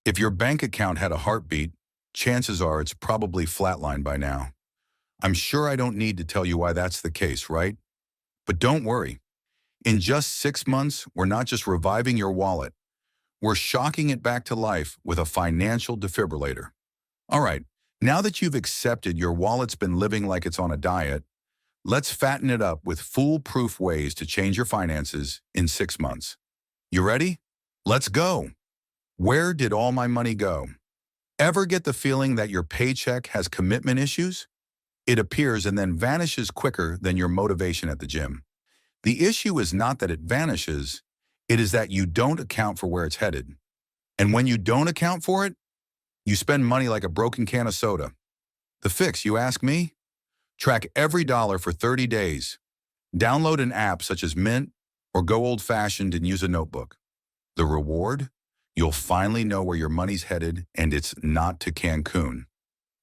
If your bank account had a heartbeat, chances are it's probably flatlined by now. I'm sure I don't need to tell you why that's the case, right? But don't worry. In just 6 months, we're not just reviving your wallet, we're shocking it back to life with a financial defibrillator. All right, now that you've accepted your wallet's been living like it's on a diet, let's fatten it up with foolproof ways to change your finances in 6 months. You ready? Let's go. Where did all my money go? Ever get the feeling that your paycheck has commitment issues? It appears and then vanishes quicker than your motivation at the gym. The issue is not that it vanishes, it is that you don't account for where it's headed. And when you don't account for it, you spend money like a broken can of soda. The fix, you ask me? Track every dollar for 30 days. Download an app such as Mint or go old-fashioned and use a notebook. The reward? You'll finally know where your money's headed, and it's not to Cancun.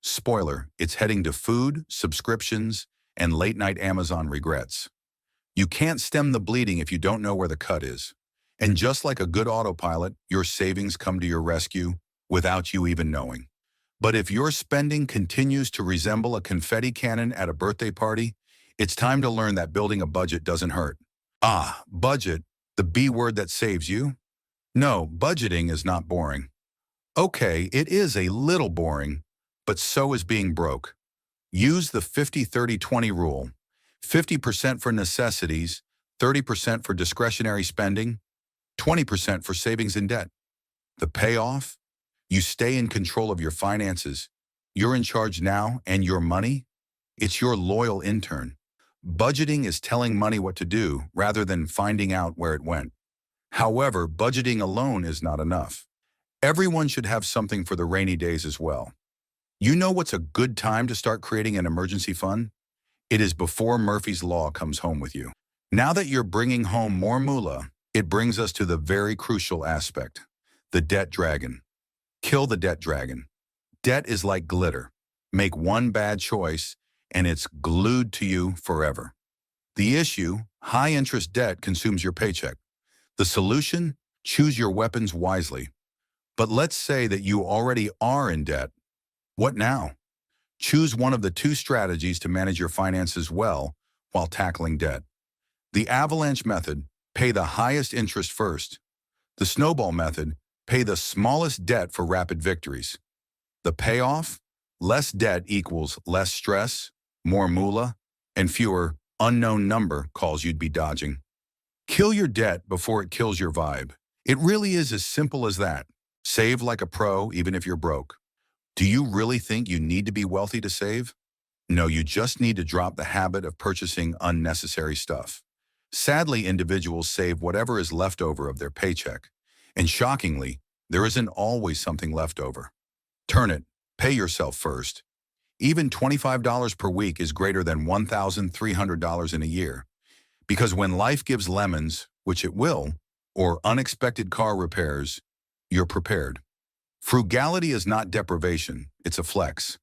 Spoiler, it's heading to food, subscriptions, and late-night Amazon regrets. You can't stem the bleeding if you don't know where the cut is. And just like a good autopilot, your savings come to your rescue without you even knowing. But if your spending continues to resemble a confetti cannon at a birthday party, it's time to learn that building a budget doesn't hurt. Ah, budget, the B word that saves you? No, budgeting is not boring. Okay, it is a little boring, but so is being broke. Use the 50-30-20 rule. 50% for necessities, 30% for discretionary spending, 20% for savings and debt. The payoff? You stay in control of your finances. You're in charge now, and your money? It's your loyal intern. Budgeting is telling money what to do rather than finding out where it went. However, budgeting alone is not enough. Everyone should have something for the rainy days as well. You know what's a good time to start creating an emergency fund? It is before Murphy's Law comes home with you. Now that you're bringing home more moolah, it brings us to the very crucial aspect, the debt dragon. Kill the debt dragon. Debt is like glitter. Make one bad choice, and it's glued to you forever. The issue, high-interest debt consumes your paycheck. The solution, choose your weapons wisely. But let's say that you already are in debt. What now? Choose one of the two strategies to manage your finances well while tackling debt. The avalanche method, pay the highest interest first. The snowball method, pay the smallest debt for rapid victories. The payoff, less debt equals less stress, more moolah, and fewer unknown number calls you'd be dodging. Kill your debt before it kills your vibe. It really is as simple as that. Save like a pro even if you're broke. Do you really think you need to be wealthy to save? No, you just need to drop the habit of purchasing unnecessary stuff. Sadly, individuals save whatever is left over of their paycheck. And shockingly, there isn't always something left over. Turn it. Pay yourself first. Even $25 per week is greater than $1,300 in a year. Because when life gives lemons, which it will, or unexpected car repairs, you're prepared. Frugality is not deprivation, it's a flex.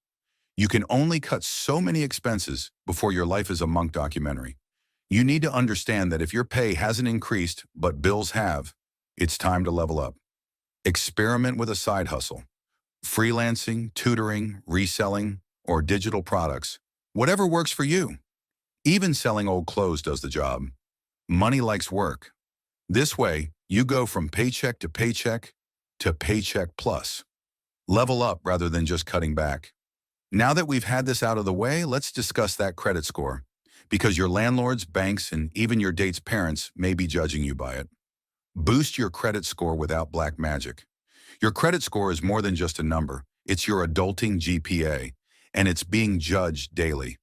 You can only cut so many expenses before your life is a Monk documentary. You need to understand that if your pay hasn't increased, but bills have, it's time to level up. Experiment with a side hustle. Freelancing, tutoring, reselling, or digital products. Whatever works for you. Even selling old clothes does the job. Money likes work. This way, you go from paycheck to paycheck plus. Level up rather than just cutting back. Now that we've had this out of the way, let's discuss that credit score. Because your landlords, banks, and even your date's parents may be judging you by it. Boost your credit score without black magic. Your credit score is more than just a number. It's your adulting GPA, and it's being judged daily.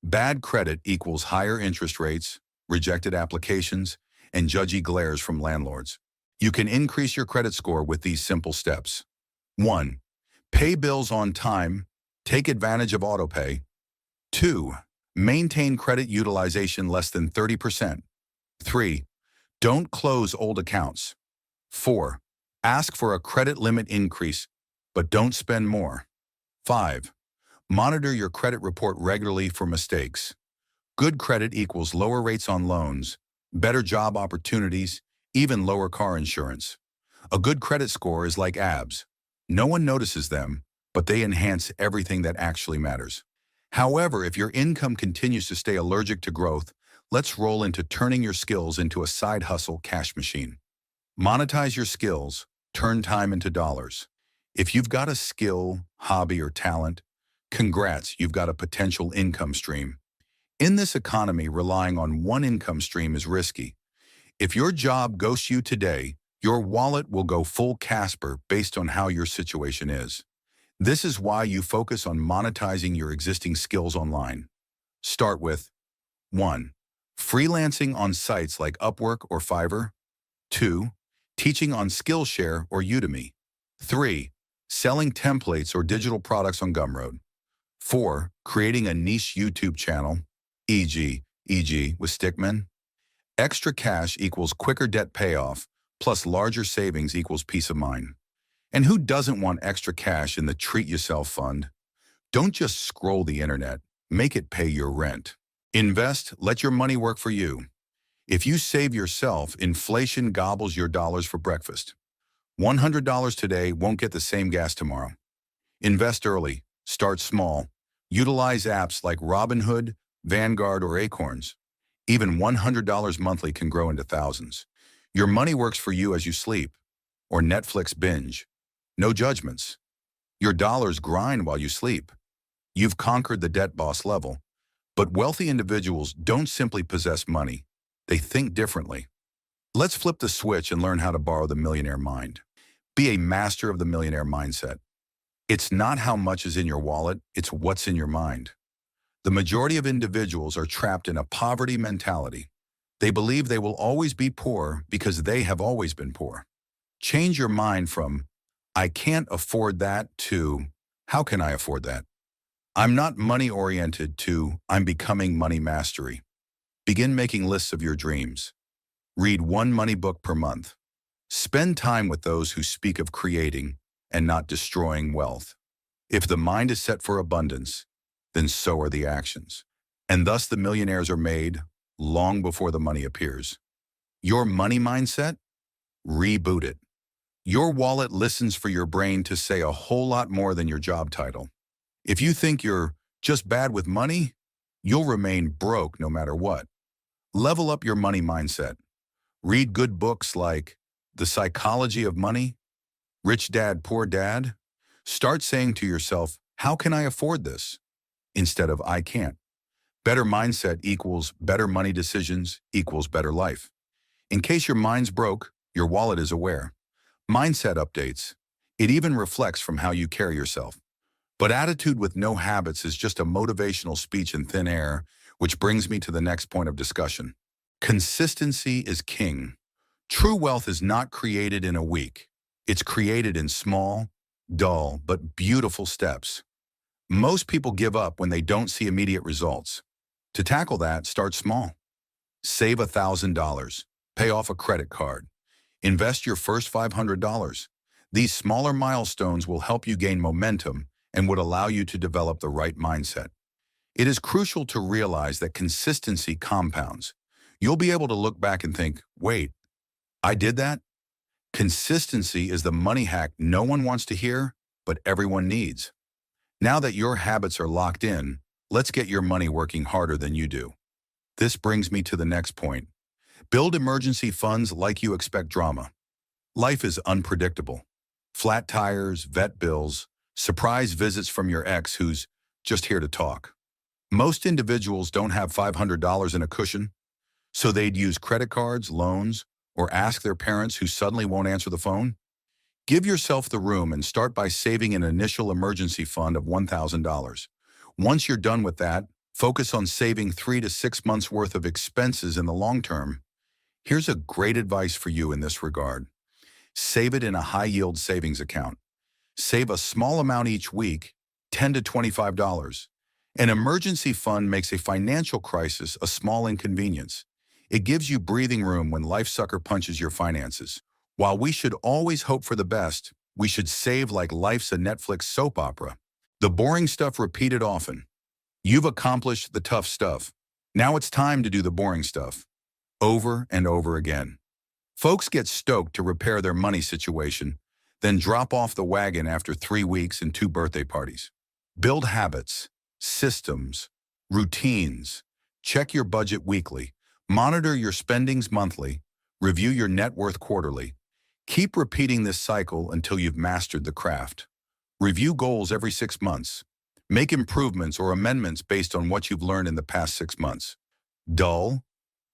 Bad credit equals higher interest rates, rejected applications, and judgy glares from landlords. You can increase your credit score with these simple steps. 1. Pay bills on time. Take advantage of autopay. 2. Maintain credit utilization less than 30%. 3. Don't close old accounts. 4. Ask for a credit limit increase, but don't spend more. 5. Monitor your credit report regularly for mistakes. Good credit equals lower rates on loans, better job opportunities, even lower car insurance. A good credit score is like abs. No one notices them, but they enhance everything that actually matters. However, if your income continues to stay allergic to growth, let's roll into turning your skills into a side hustle cash machine. Monetize your skills, turn time into dollars. If you've got a skill, hobby, or talent, congrats, you've got a potential income stream. In this economy, relying on one income stream is risky. If your job ghosts you today, your wallet will go full Casper based on how your situation is. This is why you focus on monetizing your existing skills online. Start with 1. Freelancing on sites like Upwork or Fiverr. 2. Teaching on Skillshare or Udemy. 3. Selling templates or digital products on Gumroad. 4. Creating a niche YouTube channel, e.g. with Stickman. Extra cash equals quicker debt payoff, plus larger savings equals peace of mind. And who doesn't want extra cash in the Treat Yourself Fund? Don't just scroll the internet, make it pay your rent. Invest, let your money work for you. If you save yourself, inflation gobbles your dollars for breakfast. $100 today won't get the same gas tomorrow. Invest early, start small. Utilize apps like Robinhood, Vanguard, or Acorns. Even $100 monthly can grow into thousands. Your money works for you as you sleep, or Netflix binge. No judgments. Your dollars grind while you sleep. You've conquered the debt boss level. But wealthy individuals don't simply possess money. They think differently. Let's flip the switch and learn how to borrow the millionaire mind. Be a master of the millionaire mindset. It's not how much is in your wallet, it's what's in your mind. The majority of individuals are trapped in a poverty mentality. They believe they will always be poor because they have always been poor. Change your mind from, I can't afford that, to, how can I afford that? I'm not money-oriented, to, I'm becoming money mastery. Begin making lists of your dreams. Read one money book per month. Spend time with those who speak of creating and not destroying wealth. If the mind is set for abundance, then so are the actions. And thus the millionaires are made long before the money appears. Your money mindset? Reboot it. Your wallet listens for your brain to say a whole lot more than your job title. If you think you're just bad with money, you'll remain broke no matter what. Level up your money mindset. Read good books like The Psychology of Money, Rich Dad, Poor Dad. Start saying to yourself, how can I afford this? Instead of I can't. Better mindset equals better money decisions equals better life. In case your mind's broke, your wallet is aware. Mindset updates. It even reflects from how you carry yourself. But attitude with no habits is just a motivational speech in thin air, which brings me to the next point of discussion. Consistency is king. True wealth is not created in a week. It's created in small, dull, but beautiful steps. Most people give up when they don't see immediate results. To tackle that, start small. Save $1,000. Pay off a credit card. Invest your first $500. These smaller milestones will help you gain momentum and would allow you to develop the right mindset. It is crucial to realize that consistency compounds. You'll be able to look back and think, wait, I did that? Consistency is the money hack no one wants to hear, but everyone needs. Now that your habits are locked in, let's get your money working harder than you do. This brings me to the next point. Build emergency funds like you expect drama. Life is unpredictable. Flat tires, vet bills, surprise visits from your ex who's just here to talk. Most individuals don't have $500 in a cushion, so they'd use credit cards, loans, or ask their parents who suddenly won't answer the phone. Give yourself the room and start by saving an initial emergency fund of $1,000. Once you're done with that, focus on saving 3 to 6 months worth of expenses in the long term. Here's a great advice for you in this regard. Save it in a high-yield savings account. Save a small amount each week, $10 to $25. An emergency fund makes a financial crisis a small inconvenience. It gives you breathing room when life sucker punches your finances. While we should always hope for the best, we should save like life's a Netflix soap opera. The boring stuff repeated often. You've accomplished the tough stuff. Now it's time to do the boring stuff. Over and over again. Folks get stoked to repair their money situation, then drop off the wagon after 3 weeks and 2 birthday parties. Build habits, systems, routines. Check your budget weekly. Monitor your spendings monthly. Review your net worth quarterly. Keep repeating this cycle until you've mastered the craft. Review goals every 6 months. Make improvements or amendments based on what you've learned in the past 6 months. Dull?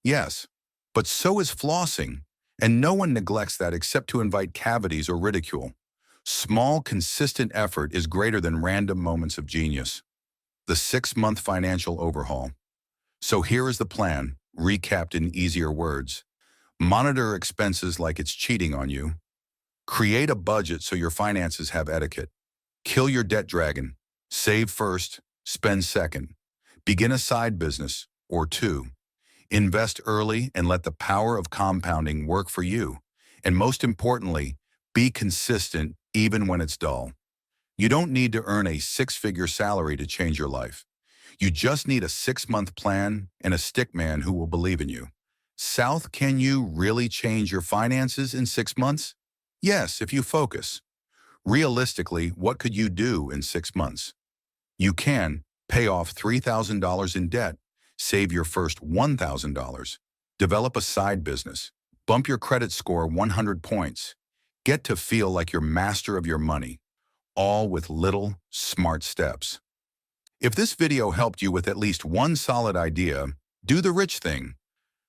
Yes, but so is flossing, and no one neglects that except to invite cavities or ridicule. Small, consistent effort is greater than random moments of genius. The 6-month financial overhaul. So here is the plan, recapped in easier words. Monitor expenses like it's cheating on you. Create a budget so your finances have etiquette. Kill your debt dragon. Save first, spend second. Begin a side business, or 2. Invest early and let the power of compounding work for you. And most importantly, be consistent even when it's dull. You don't need to earn a 6-figure salary to change your life. You just need a 6-month plan and a stickman who will believe in you. South, can you really change your finances in 6 months? Yes, if you focus. Realistically, what could you do in 6 months? You can pay off $3,000 in debt, save your first $1,000, develop a side business, bump your credit score 100 points, get to feel like you're master of your money, all with little, smart steps. If this video helped you with at least one solid idea, do the rich thing.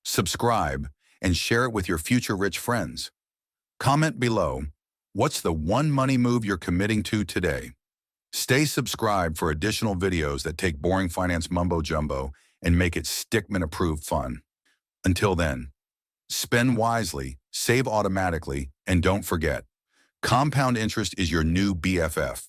Subscribe and share it with your future rich friends. Comment below, what's the one money move you're committing to today? Stay subscribed for additional videos that take boring finance mumbo-jumbo and make it Stickman-approved fun. Until then, spend wisely, save automatically, and don't forget, compound interest is your new BFF.